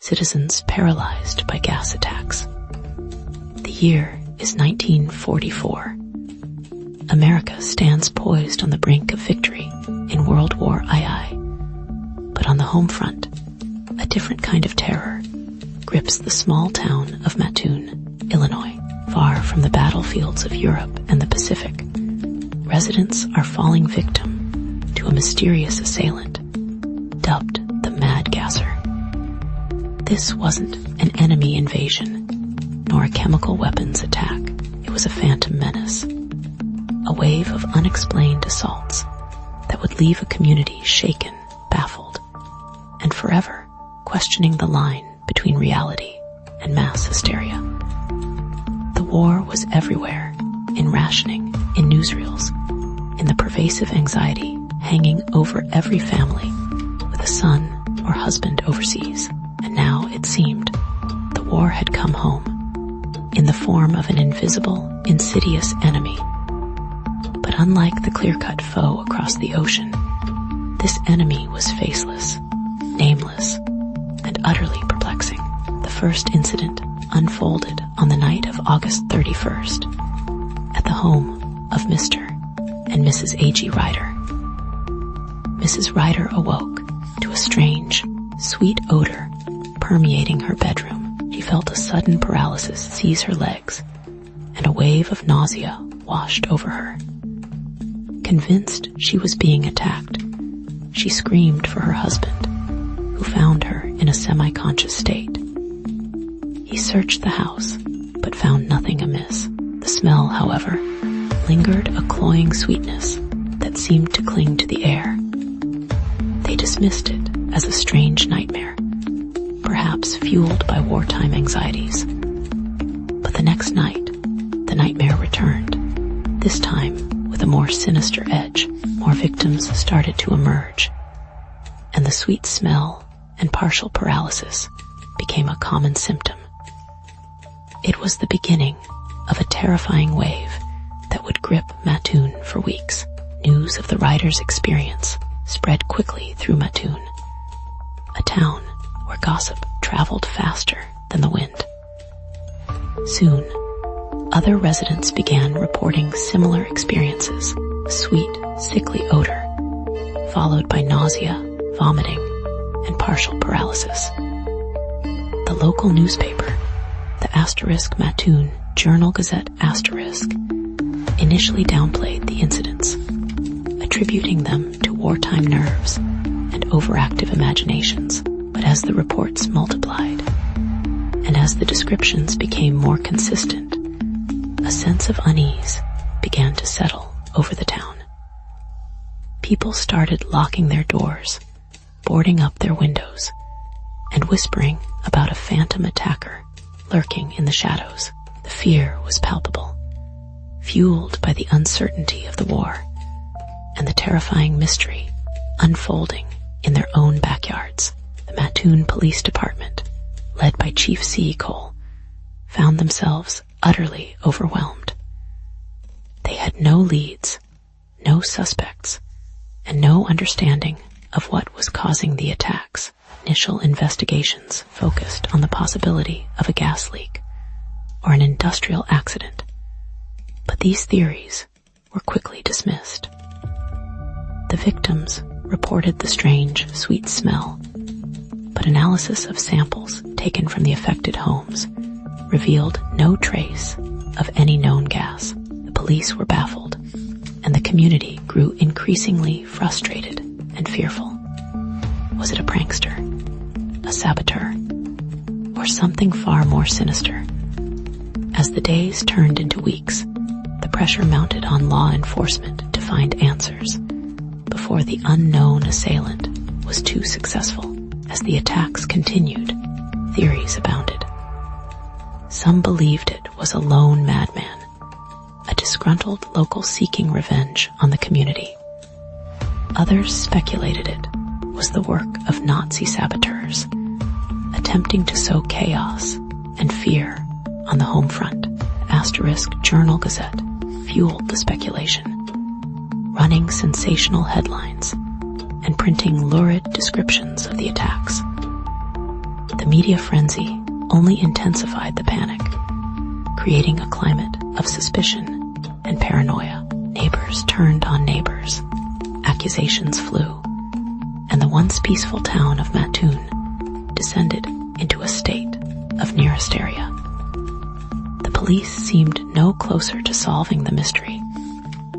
citizens paralyzed by gas attacks. The year is 1944. America stands poised on the brink of victory in World War II. But on the home front, a different kind of terror grips the small town of Mattoon, Illinois. Far from the battlefields of Europe and the Pacific, residents are falling victim to a mysterious assailant, dubbed the Mad Gasser. This wasn't an enemy invasion, nor a chemical weapons attack. It was a phantom menace, a wave of unexplained assaults that would leave a community shaken, baffled, and forever questioning the line between reality and mass hysteria. The war was everywhere, in rationing, in newsreels, in the pervasive anxiety hanging over every family with a son or husband overseas. And now, it seemed, the war had come home, in the form of an invisible, insidious enemy. But unlike the clear-cut foe across the ocean, this enemy was faceless, nameless, and utterly perplexing. The first incident unfolded on the night of August 31st, at the home of Mr. and Mrs. A.G. Ryder. Mrs. Ryder awoke to a strange, sweet odor permeating her bedroom. She felt a sudden paralysis seize her legs, and a wave of nausea washed over her. Convinced she was being attacked, she screamed for her husband, who found her in a semi-conscious state. He searched the house, but found nothing amiss. The smell, however, lingered a cloying sweetness that seemed to cling to the air. They dismissed it as a strange nightmare, perhaps fueled by wartime anxieties. But the next night, the nightmare returned, this time with a more sinister edge. More victims started to emerge, and the sweet smell and partial paralysis became a common symptom. It was the beginning of a terrifying wave that would grip Mattoon for weeks. News of the Ryder's experience spread quickly through Mattoon, a town where gossip traveled faster than the wind. Soon, other residents began reporting similar experiences: a sweet, sickly odor, followed by nausea, vomiting, and partial paralysis. The local newspaper, the Mattoon Journal-Gazette initially downplayed the incidents, attributing them to wartime nerves and overactive imaginations. But as the reports multiplied, and as the descriptions became more consistent, a sense of unease began to settle over the town. People started locking their doors, boarding up their windows, and whispering about a phantom attacker lurking in the shadows. The fear was palpable, fueled by the uncertainty of the war and the terrifying mystery unfolding in their own backyards. The Mattoon Police Department, led by Chief C. Cole, found themselves utterly overwhelmed. They had no leads, no suspects, and no understanding of what was causing the attacks. Initial investigations focused on the possibility of a gas leak or an industrial accident, but these theories were quickly dismissed. The victims reported the strange, sweet smell, but analysis of samples taken from the affected homes revealed no trace of any known gas. The police were baffled, and the community grew increasingly frustrated and fearful. Was it a prankster, a saboteur, or something far more sinister? As the days turned into weeks, the pressure mounted on law enforcement to find answers before the unknown assailant was too successful. As the attacks continued, theories abounded. Some believed it was a lone madman, a disgruntled local seeking revenge on the community. Others speculated it was the work of Nazi saboteurs, attempting to sow chaos and fear on the home front. The Journal-Gazette fueled the speculation, running sensational headlines and printing lurid descriptions of the attacks. The media frenzy only intensified the panic, creating a climate of suspicion and paranoia. Neighbors turned on neighbors, accusations flew, and the once peaceful town of Mattoon descended into a state of near hysteria. The police seemed no closer to solving the mystery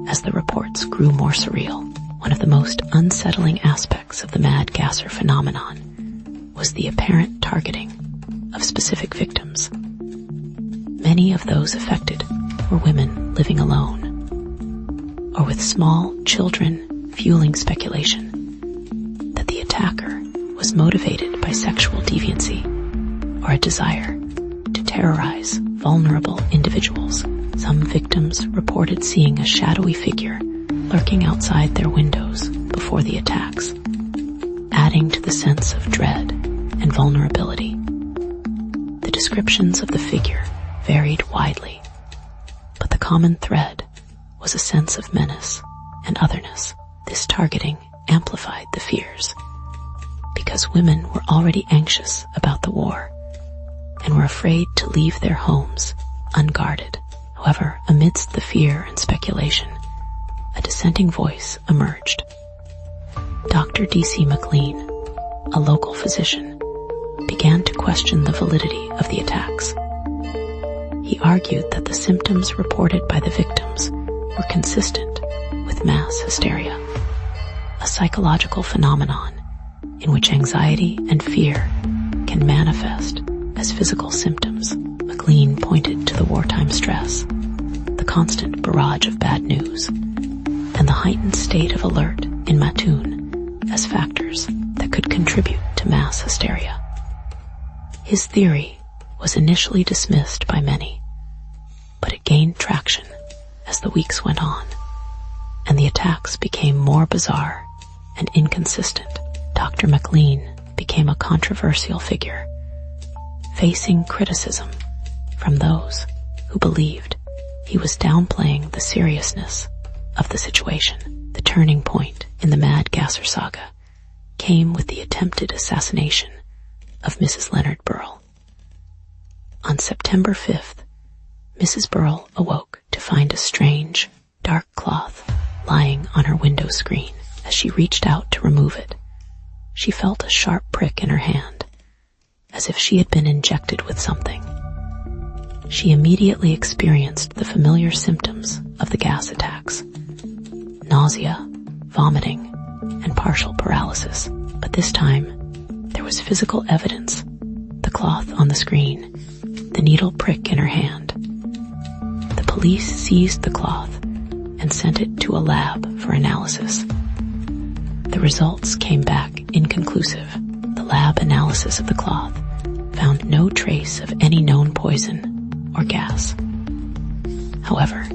as the reports grew more surreal. One of the most unsettling aspects of the Mad Gasser phenomenon was the apparent targeting of specific victims. Many of those affected were women living alone, or with small children, fueling speculation that the attacker was motivated by sexual deviancy or a desire to terrorize vulnerable individuals. Some victims reported seeing a shadowy figure lurking outside their windows before the attacks, adding to the sense of dread and vulnerability. The descriptions of the figure varied widely, but the common thread was a sense of menace and otherness. This targeting amplified the fears, because women were already anxious about the war and were afraid to leave their homes unguarded. However, amidst the fear and speculation, a dissenting voice emerged. Dr. D.C. McLean, a local physician, began to question the validity of the attacks. He argued that the symptoms reported by the victims were consistent with mass hysteria, a psychological phenomenon in which anxiety and fear can manifest as physical symptoms. McLean pointed to the wartime stress, the constant barrage of bad news, and the heightened state of alert in Mattoon as factors that could contribute to mass hysteria. His theory was initially dismissed by many, but it gained traction as the weeks went on, and the attacks became more bizarre and inconsistent. Dr. McLean became a controversial figure, facing criticism from those who believed he was downplaying the seriousness of the situation. The turning point in the Mad Gasser saga came with the attempted assassination of Mrs. Leonard Burrell. On September 5th, Mrs. Burrell awoke to find a strange, dark cloth lying on her window screen. As she reached out to remove it, she felt a sharp prick in her hand, as if she had been injected with something. She immediately experienced the familiar symptoms of the gas attacks: nausea, vomiting, and partial paralysis. But this time, there was physical evidence: the cloth on the screen, the needle prick in her hand. The police seized the cloth and sent it to a lab for analysis. The results came back inconclusive. The lab analysis of the cloth found no trace of any known poison or gas. However,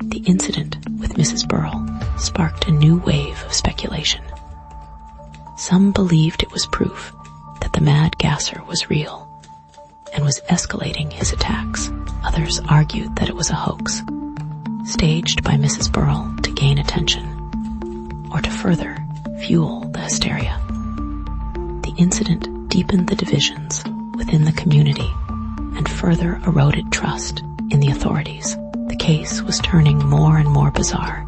the incident with Mrs. Burrell sparked a new wave of speculation. Some believed it was proof that the Mad Gasser was real and was escalating his attacks. Others argued that it was a hoax, staged by Mrs. Burrell to gain attention or to further fuel the hysteria. The incident deepened the divisions within the community and further eroded trust in the authorities. The case was turning more and more bizarre,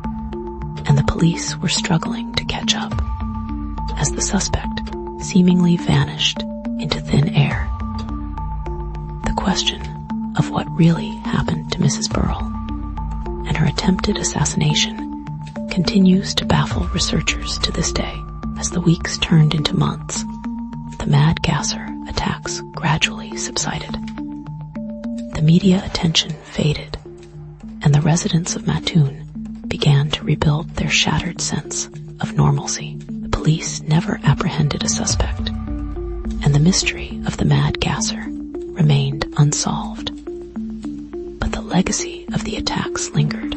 and the police were struggling to catch up as the suspect seemingly vanished into thin air. The question of what really happened to Mrs. Burrell and her attempted assassination continues to baffle researchers to this day. As the weeks turned into months, the Mad Gasser attacks gradually subsided. The media attention faded, and the residents of Mattoon began to rebuild their shattered sense of normalcy. The police never apprehended a suspect, and the mystery of the Mad Gasser remained unsolved. But the legacy of the attacks lingered,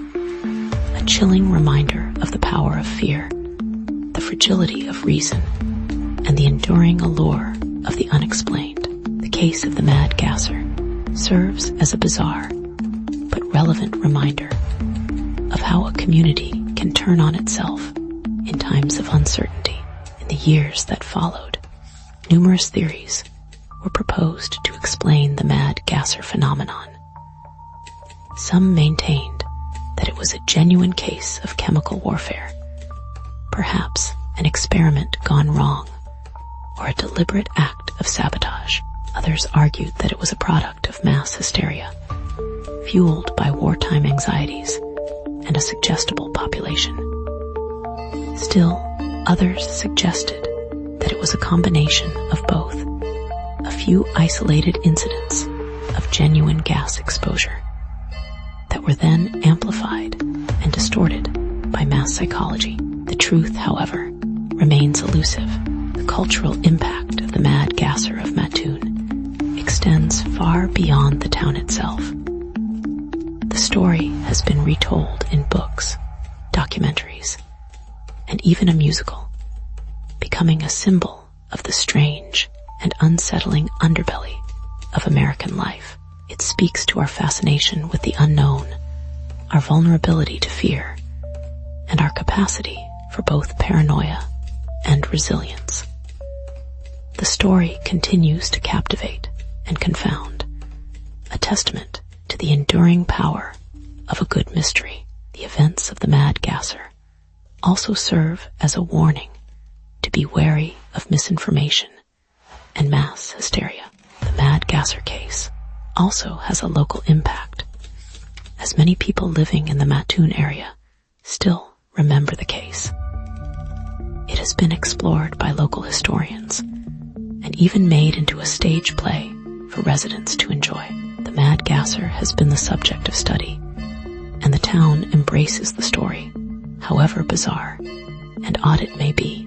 a chilling reminder of the power of fear, the fragility of reason, and the enduring allure of the unexplained. The case of the Mad Gasser serves as a bizarre but relevant reminder of how a community can turn on itself in times of uncertainty. In the years that followed, numerous theories were proposed to explain the mad gasser phenomenon. Some maintained that it was a genuine case of chemical warfare, perhaps an experiment gone wrong, or a deliberate act of sabotage. Others argued that it was a product of mass hysteria, fueled by wartime anxieties and a suggestible population. Still, others suggested that it was a combination of both, a few isolated incidents of genuine gas exposure that were then amplified and distorted by mass psychology. The truth, however, remains elusive. The cultural impact of the mad gasser of Mattoon extends far beyond the town itself. The story has been retold in books, documentaries, and even a musical, becoming a symbol of the strange and unsettling underbelly of American life. It speaks to our fascination with the unknown, our vulnerability to fear, and our capacity for both paranoia and resilience. The story continues to captivate and confound, a testament to the enduring power of a good mystery. The events of the mad gasser also serve as a warning to be wary of misinformation and mass hysteria. The mad gasser case also has a local impact, as many people living in the Mattoon area still remember the case. It has been explored by local historians and even made into a stage play for residents to enjoy. The mad gasser has been the subject of study, and the town embraces the story, however bizarre and odd it may be.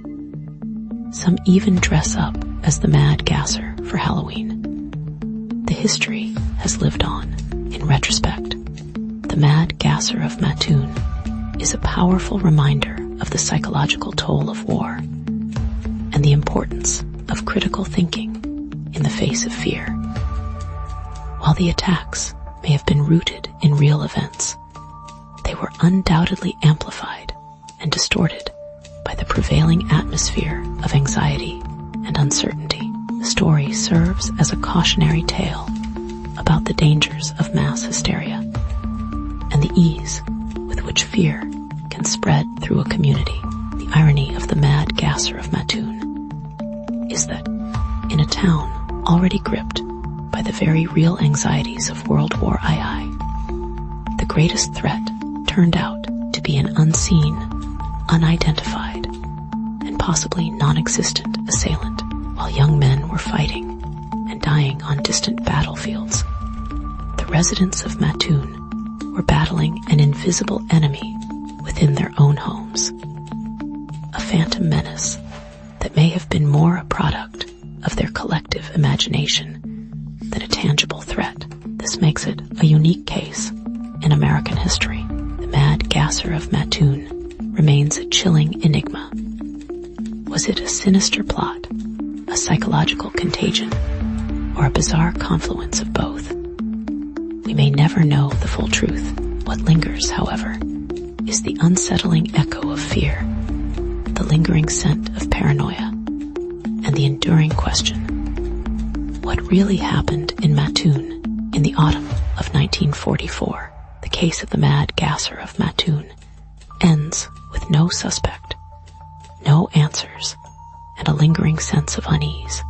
Some even dress up as the mad gasser for Halloween. The history has lived on. In retrospect, the mad gasser of Mattoon is a powerful reminder of the psychological toll of war and the importance of critical thinking in the face of fear. While the attacks may have been rooted in real events, they were undoubtedly amplified and distorted by the prevailing atmosphere of anxiety and uncertainty. The story serves as a cautionary tale about the dangers of mass hysteria and the ease with which fear can spread through a community. The irony of the mad gasser of Mattoon is that in a town already gripped by the very real anxieties of World War II, the greatest threat turned out to be an unseen, unidentified, and possibly non-existent assailant. While young men were fighting and dying on distant battlefields, the residents of Mattoon were battling an invisible enemy within their own homes. A phantom menace that may have been more a product of their collective imagination than a tangible threat. This makes it a unique case in American history. The mad gasser of Mattoon remains a chilling enigma. Was it a sinister plot, a psychological contagion, or a bizarre confluence of both? We may never know the full truth. What lingers, however, is the unsettling echo of fear, the lingering scent of paranoia, and the enduring question: what really happened in Mattoon in the autumn of 1944? The case of the mad gasser of Mattoon ends with no suspect, no answers, and a lingering sense of unease.